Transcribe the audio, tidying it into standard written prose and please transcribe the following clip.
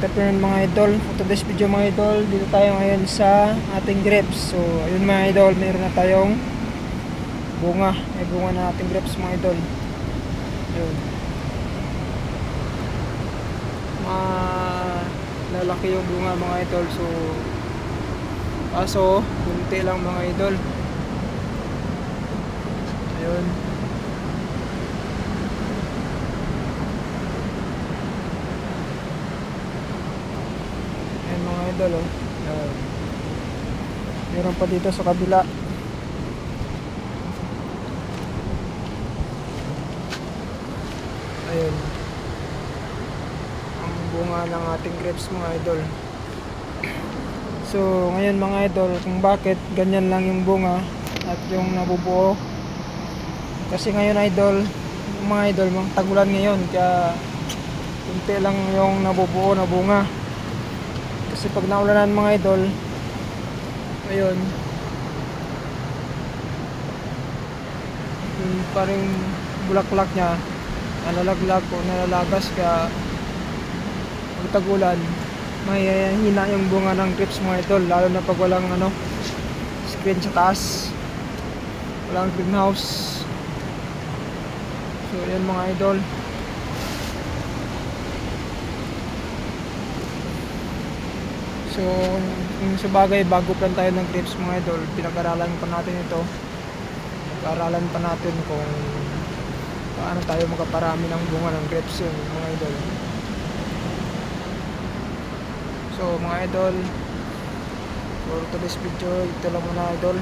entrepreneur mga idol. For today's video mga idol, dito tayo ngayon sa ating grapes. So ayun mga idol, meron na tayong bunga. May bunga na ating grapes mga idol. Ayun. Lalaki yung bunga mga idol. So kaso kunti lang mga idol. Ayun. Mga idol, oh. Meron pa dito sa kabila. Ayun ang bunga ng ating grapes mga idol. So ngayon mga idol, kung bakit ganyan lang yung bunga at yung nabubuo, kasi ngayon idol, mga idol, mga tagulan ngayon, kaya kunti lang yung nabubuo na bunga. Kasi pag naulanan mga idol, ayun, yung parang bulaklak niya nalalaglag o nalalagas, kaya pag tagulan may hina yung bunga ng grapes mga idol, lalo na pag walang screen sa taas, walang greenhouse. So yan mga idol. So kung sa bagay, bago pa tayo ng grapes mga idol, pinag-aralan pa natin ito. Pinag-aralan pa natin kung paano tayo magkaparami ng bunga ng grapes yun mga idol. So mga idol, for today's video, ito lang muna idol.